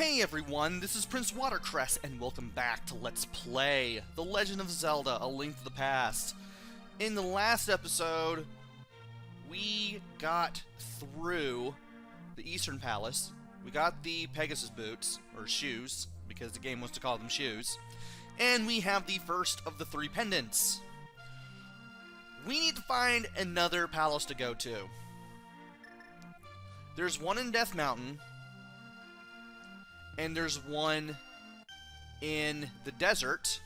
Hey everyone, this is PrinceWatercress, and welcome back to Let's Play The Legend of Zelda: A Link to the Past. In the last episode, we got through the Eastern Palace. We got the Pegasus boots, or shoes, because the game wants to call them shoes. And we have the first of the 3 pendants. We need to find another palace to go to. There's one in Death Mountain, and there's one in the desert.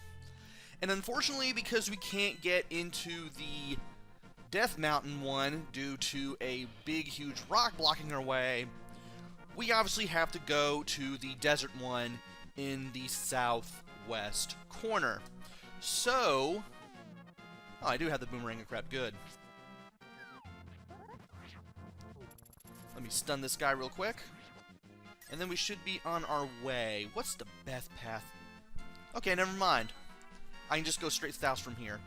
And unfortunately, because we can't get into the Death Mountain one due to a big, huge rock blocking our way, we obviously have to go to the desert one in the southwest corner. So, oh, I do have the boomerang of crap, good. Let me stun this guy real quick. And then we should be on our way. What's the best path? Okay, never mind. I can just go straight south from here.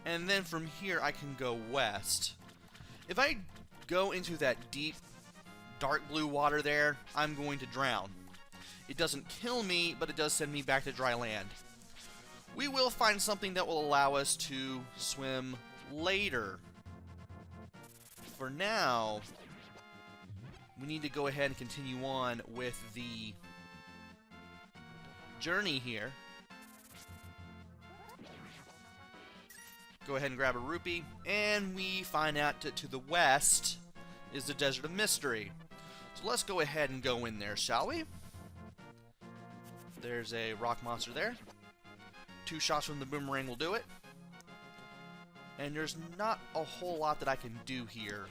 And then from here I can go west. If I go into that deep, dark blue water there, I'm going to drown. It doesn't kill me, but it does send me back to dry land. We will find something that will allow us to swim later. For now, we need to go ahead and continue on with the journey here. Go ahead and grab a rupee, and we find out to the west is the Desert of Mystery. So let's go ahead and go in there, shall we? There's a rock monster there. 2 shots from the boomerang will do it. And there's not a whole lot that I can do here.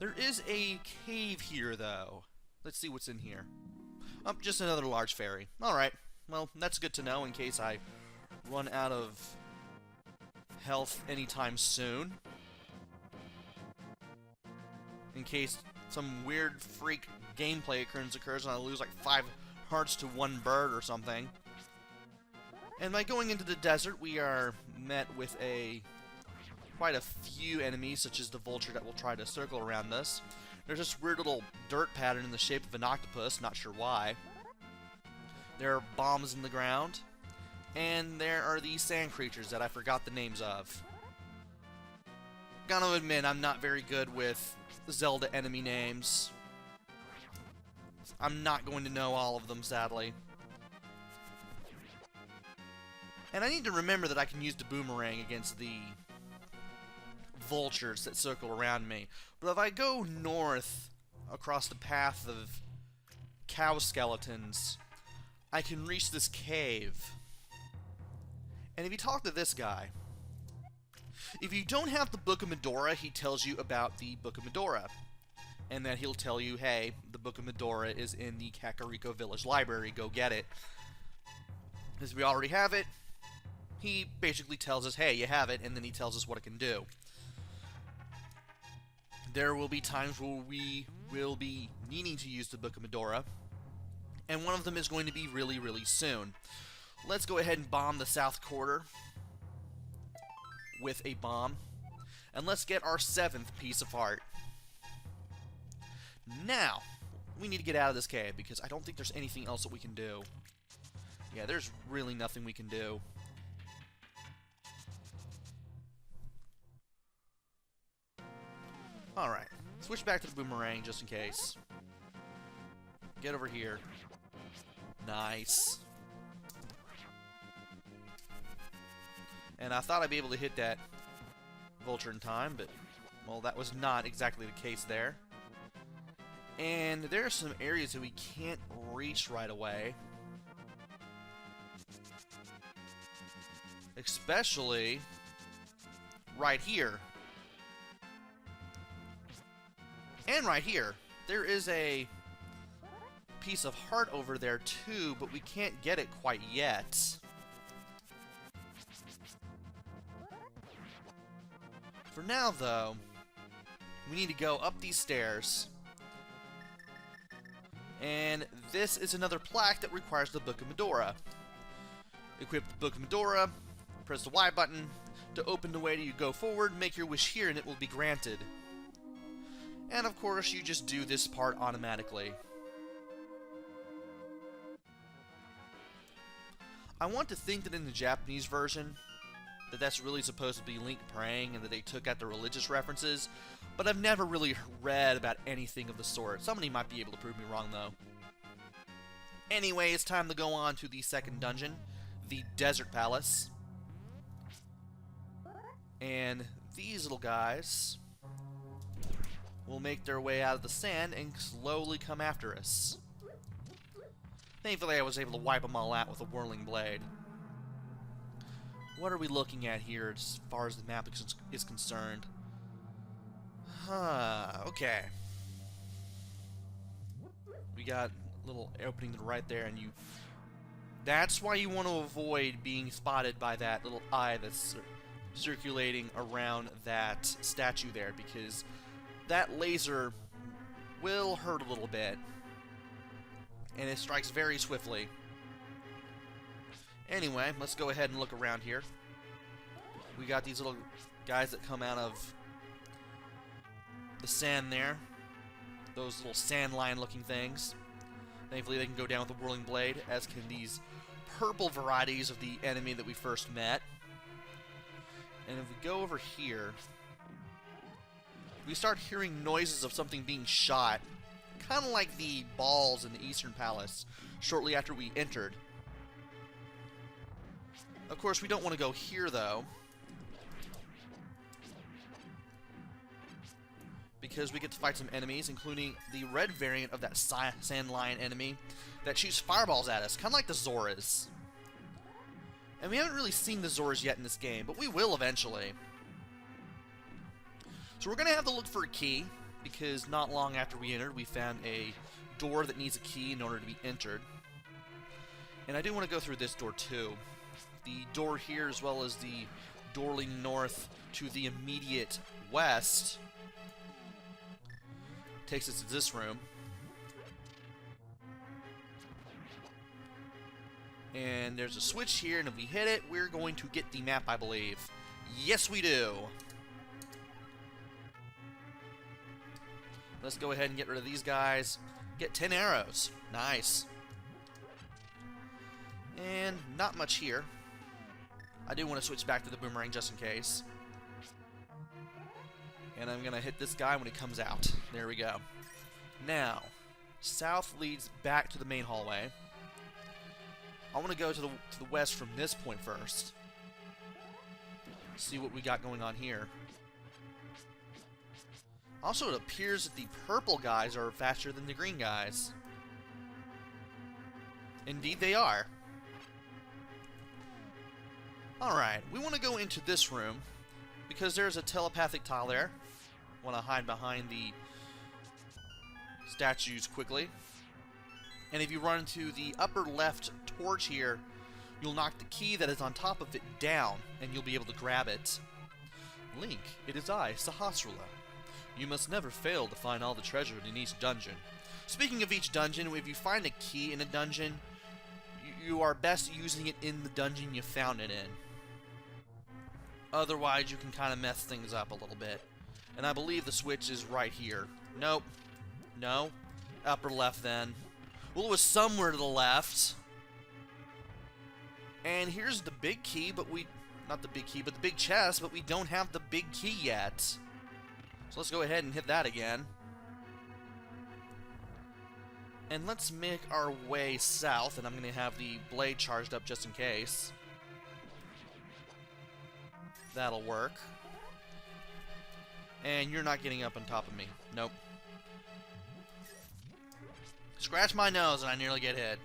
There is a cave here, though. Let's see what's in here. Oh, just another large fairy. Alright, well, that's good to know in case I run out of health anytime soon. In case some weird freak gameplay occurs and I lose like 5 hearts to 1 bird or something. And by going into the desert, we are met with quite a few enemies, such as the vulture that will try to circle around us. There's this weird little dirt pattern in the shape of an octopus, not sure why. There are bombs in the ground. And there are these sand creatures that I forgot the names of. Gotta admit, I'm not very good with Zelda enemy names. I'm not going to know all of them, sadly. And I need to remember that I can use the boomerang against the vultures that circle around me. But if I go north across the path of cow skeletons, I can reach this cave. And if you talk to this guy, if you don't have the Book of Medora, he tells you about the Book of Medora. And then he'll tell you, hey, the Book of Medora is in the Kakariko Village Library, go get it. Because we already have it, he basically tells us, hey, you have it, and then he tells us what it can do. There will be times where we will be needing to use the Book of Medora, and one of them is going to be really, really soon. Let's go ahead and bomb the south quarter with a bomb, and let's get our 7th piece of heart. Now, we need to get out of this cave, because I don't think there's anything else that we can do. Yeah, there's really nothing we can do. Alright, switch back to the boomerang just in case. Get over here. Nice. And I thought I'd be able to hit that vulture in time, but, well, that was not exactly the case there. And there are some areas that we can't reach right away. Especially right here. And right here. There is a piece of heart over there too, but we can't get it quite yet. For now, though, we need to go up these stairs. And this is another plaque that requires the Book of Medora. Equip the Book of Medora, press the Y button, To open the way to go forward, make your wish here and it will be granted. And of course, you just do this part automatically. I want to think that in the Japanese version, that's really supposed to be Link praying and that they took out the religious references, but I've never really read about anything of the sort. Somebody might be able to prove me wrong, though. Anyway, it's time to go on to the second dungeon, the Desert Palace. And these little guys will make their way out of the sand and slowly come after us. Thankfully, I was able to wipe them all out with a whirling blade. What are we looking at here as far as the map is concerned? Okay. We got a little opening to the right there, and that's why you want to avoid being spotted by that little eye that's circulating around that statue there, because that laser will hurt a little bit, and it strikes very swiftly. Anyway, let's go ahead and look around here. We got these little guys that come out of the sand there. Those little sand lion looking things. Thankfully they can go down with a whirling blade, as can these purple varieties of the enemy that we first met. And if we go over here, we start hearing noises of something being shot, kind of like the balls in the Eastern Palace, shortly after we entered. Of course, we don't want to go here, though, because we get to fight some enemies, including the red variant of that sand lion enemy that shoots fireballs at us, kind of like the Zoras. And we haven't really seen the Zoras yet in this game, but we will eventually. So we're going to have to look for a key, because not long after we entered, we found a door that needs a key in order to be entered. And I do want to go through this door, too. The door here, as well as the door leading north to the immediate west, takes us to this room. And there's a switch here, and if we hit it, we're going to get the map, I believe. Yes, we do! Let's go ahead and get rid of these guys. Get 10 arrows. Nice. And not much here. I do want to switch back to the boomerang just in case. And I'm going to hit this guy when he comes out. There we go. Now, south leads back to the main hallway. I want to go to the west from this point first. See what we got going on here. Also, it appears that the purple guys are faster than the green guys. Indeed they are. Alright, we want to go into this room, because there's a telepathic tile there. Want to hide behind the statues quickly. And if you run into the upper left torch here, you'll knock the key that is on top of it down, and you'll be able to grab it. Link, it is I, Sahasrara. You must never fail to find all the treasure in each dungeon. Speaking of each dungeon, if you find a key in a dungeon, you are best using it in the dungeon you found it in. Otherwise, you can kind of mess things up a little bit. And I believe the switch is right here. Nope. No. Upper left then. Well, it was somewhere to the left. And here's the big key, but not the big key, but the big chest, but we don't have the big key yet. So let's go ahead and hit that again. And let's make our way south, and I'm going to have the blade charged up just in case. That'll work. And you're not getting up on top of me. Nope. Scratch my nose and I nearly get hit.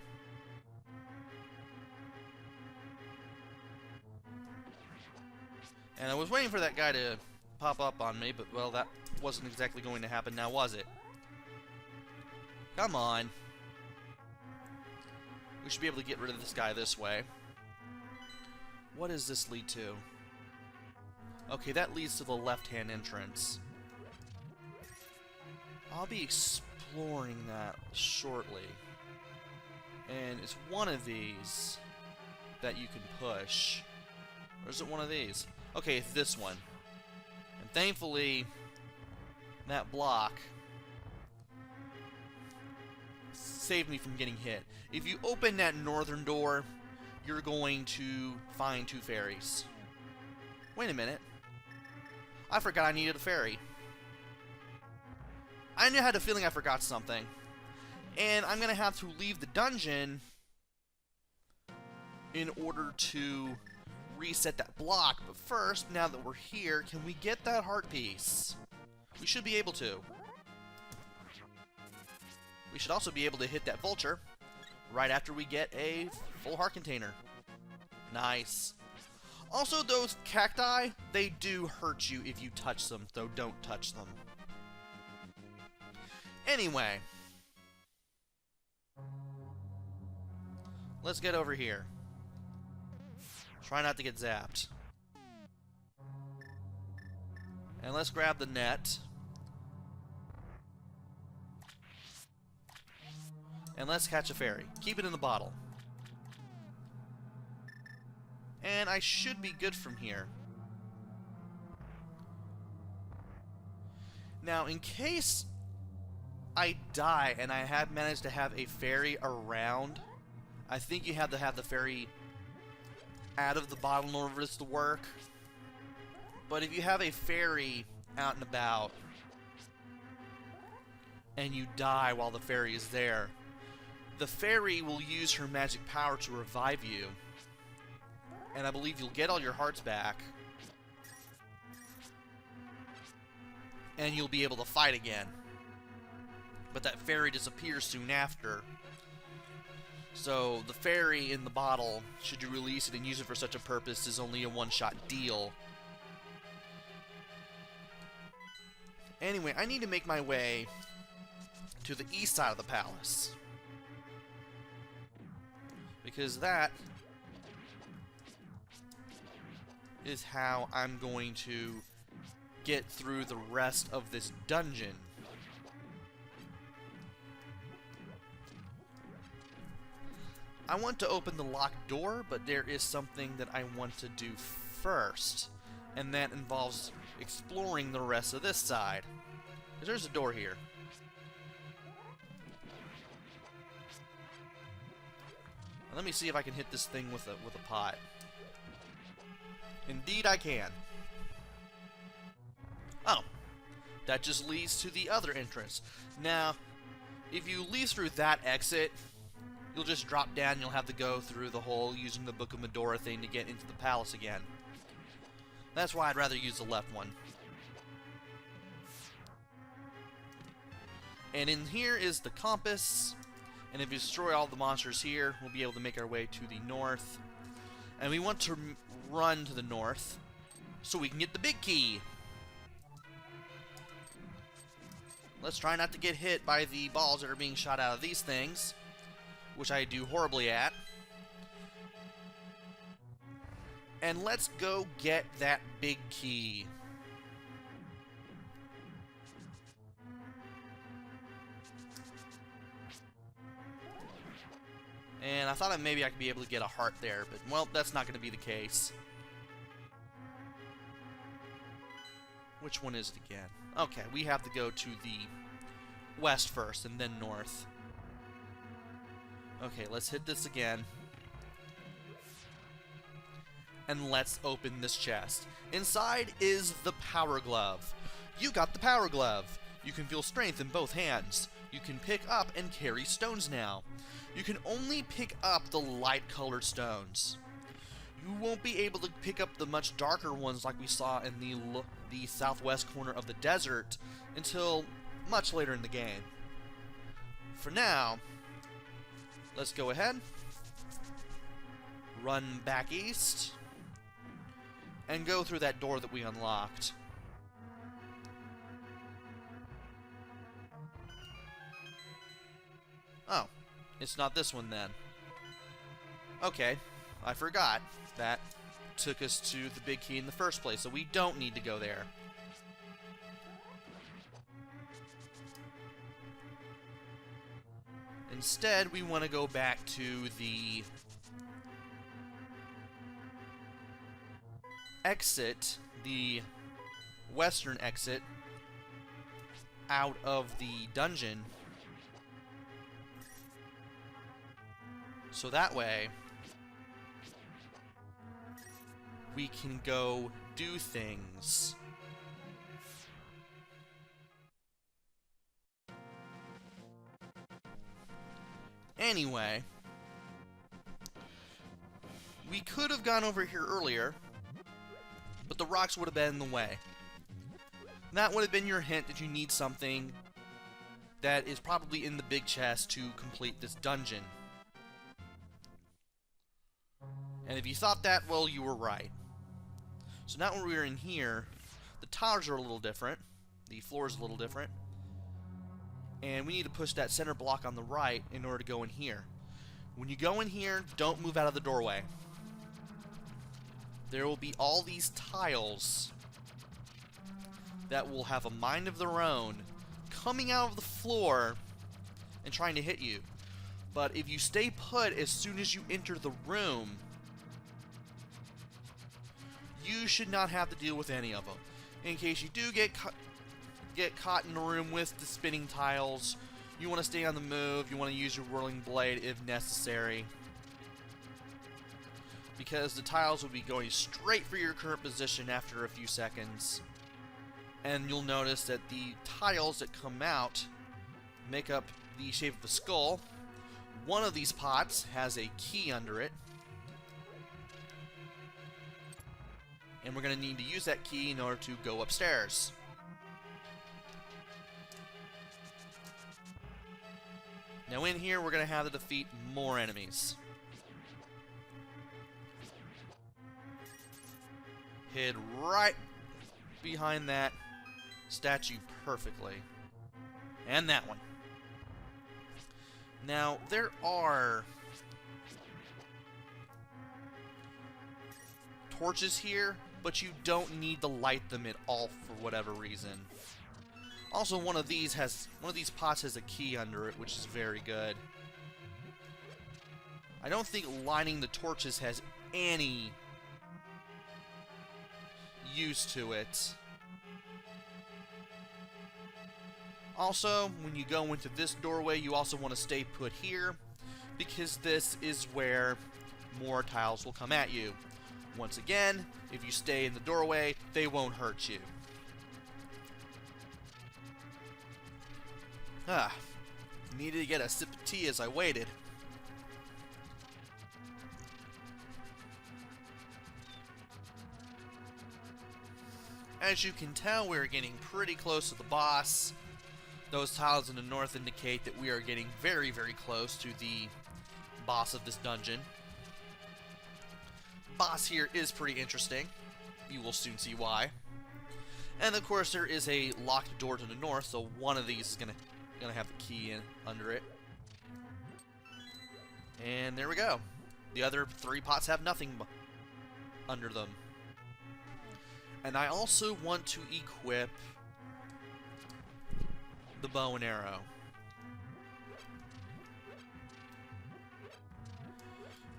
And I was waiting for that guy to pop up on me, but, well, that wasn't exactly going to happen now, was it? Come on. We should be able to get rid of this guy this way. What does this lead to? Okay, that leads to the left-hand entrance. I'll be exploring that shortly. And it's one of these that you can push. Or is it one of these? Okay, it's this one. And thankfully, that block saved me from getting hit. If you open that northern door, you're going to find 2 fairies. Wait a minute. I forgot I needed a fairy. I had a feeling I forgot something. And I'm going to have to leave the dungeon in order to reset that block. But first, now that we're here, can we get that heart piece? We should be able to. We should also be able to hit that vulture right after we get a full heart container. Nice. Also, those cacti, they do hurt you if you touch them, so don't touch them. Anyway, let's get over here. Try not to get zapped. And let's grab the net. And let's catch a fairy. Keep it in the bottle. And I should be good from here. Now, in case I die and I have managed to have a fairy around, I think you have to have the fairy out of the bottle in order for this to work. But if you have a fairy out and about and you die while the fairy is there, the fairy will use her magic power to revive you. And I believe you'll get all your hearts back. And you'll be able to fight again. But that fairy disappears soon after. So the fairy in the bottle, should you release it and use it for such a purpose, is only a one-shot deal. Anyway, I need to make my way to the east side of the palace. Because that is how I'm going to get through the rest of this dungeon. I want to open the locked door, but there is something that I want to do first, and that involves exploring the rest of this side. There's a door here. Let me see if I can hit this thing with a pot. Indeed I can. Oh. That just leads to the other entrance. Now, if you leave through that exit, you'll just drop down and you'll have to go through the hole using the Book of Medora thing to get into the palace again. That's why I'd rather use the left one. And in here is the compass. And if you destroy all the monsters here, we'll be able to make our way to the north. And we want to run to the north so we can get the big key. Let's try not to get hit by the balls that are being shot out of these things, which I do horribly at. And let's go get that big key. And I thought maybe I could be able to get a heart there, but, well, that's not going to be the case. Which one is it again? Okay, we have to go to the west first, and then north. Okay, let's hit this again. And let's open this chest. Inside is the Power Glove. You got the Power Glove. You can feel strength in both hands. You can pick up and carry stones now. You can only pick up the light-colored stones. You won't be able to pick up the much darker ones like we saw in the southwest corner of the desert until much later in the game. For now, let's go ahead, run back east, and go through that door that we unlocked. Oh, it's not this one then. Okay, I forgot. That took us to the big key in the first place, so we don't need to go there. Instead, we want to go back to the exit, the western exit, out of the dungeon. So that way, we can go do things. Anyway, we could have gone over here earlier, but the rocks would have been in the way. That would have been your hint that you need something that is probably in the big chest to complete this dungeon. And if you thought that, well, you were right. So now when we're in here, the tiles are a little different. The floor is a little different. And we need to push that center block on the right in order to go in here. When you go in here, don't move out of the doorway. There will be all these tiles that will have a mind of their own coming out of the floor and trying to hit you. But if you stay put as soon as you enter the room, you should not have to deal with any of them. In case you do get caught in a room with the spinning tiles, you want to stay on the move, you want to use your whirling blade if necessary, because the tiles will be going straight for your current position after a few seconds. And you'll notice that the tiles that come out make up the shape of a skull. One of these pots has a key under it, and we're going to need to use that key in order to go upstairs. Now in here, we're going to have to defeat more enemies. Hid right behind that statue perfectly. And that one. Now, there are torches here, but you don't need to light them at all for whatever reason. Also, one of these pots has a key under it, which is very good. I don't think lighting the torches has any use to it. Also, when you go into this doorway, you also want to stay put here, because this is where more tiles will come at you. Once again, if you stay in the doorway, they won't hurt you. Needed to get a sip of tea as I waited. As you can tell, we're getting pretty close to the boss. Those tiles in the north indicate that we are getting very, very close to the boss of this dungeon. Boss here is pretty interesting. You will soon see why. And of course, there is a locked door to the north, so one of these is gonna have the key under it. And there we go. The other three pots have nothing under them. And I also want to equip the bow and arrow,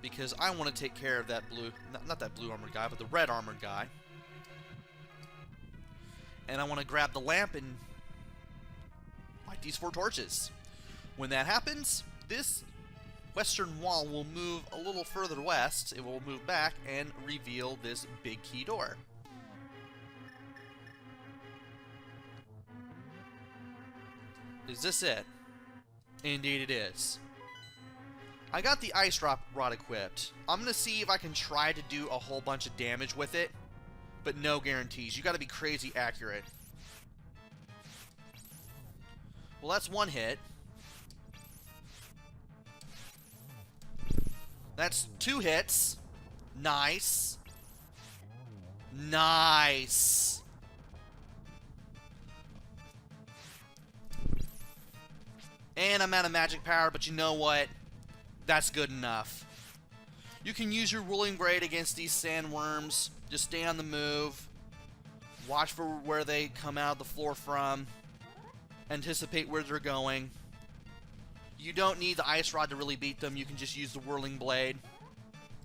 because I want to take care of that blue, not that blue armored guy, but the red armored guy. And I want to grab the lamp and light these 4 torches. When that happens, this western wall will move a little further west. It will move back and reveal this big key door. Is this it? Indeed it is. I got the ice rod equipped. I'm going to see if I can try to do a whole bunch of damage with it, but no guarantees. You got to be crazy accurate. Well, that's 1 hit. That's 2 hits. Nice. Nice. And I'm out of magic power, but you know what? That's good enough. You can use your whirling blade against these sandworms. Just stay on the move. Watch for where they come out of the floor from. Anticipate where they're going. You don't need the ice rod to really beat them. You can just use the whirling blade,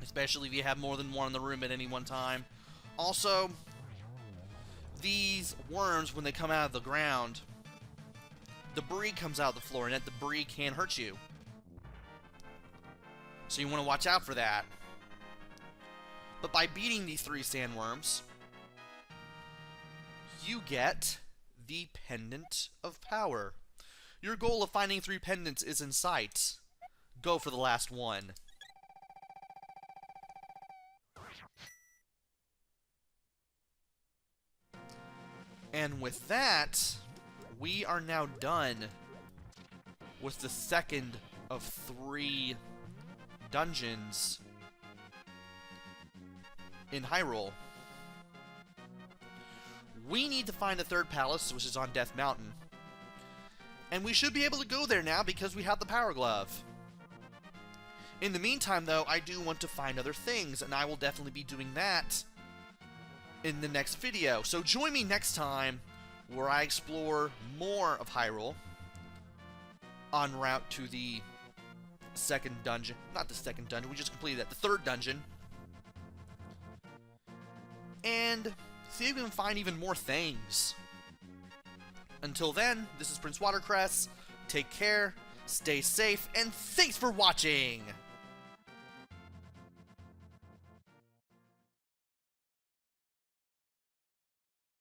especially if you have more than one in the room at any one time. Also, these worms, when they come out of the ground, debris comes out of the floor, and that debris can hurt you. So you want to watch out for that. But by beating these 3 sandworms, you get the Pendant of Power. Your goal of finding 3 pendants is in sight. Go for the last one. And with that, we are now done with the second of 3 dungeons in Hyrule. We need to find the 3rd palace, which is on Death Mountain. And we should be able to go there now because we have the Power Glove. In the meantime, though, I do want to find other things, and I will definitely be doing that in the next video. So join me next time where I explore more of Hyrule en route to the 2nd dungeon. Not the 2nd dungeon, we just completed that. The 3rd dungeon. And see if we can find even more things. Until then, this is PrinceWatercress. Take care, stay safe, and thanks for watching!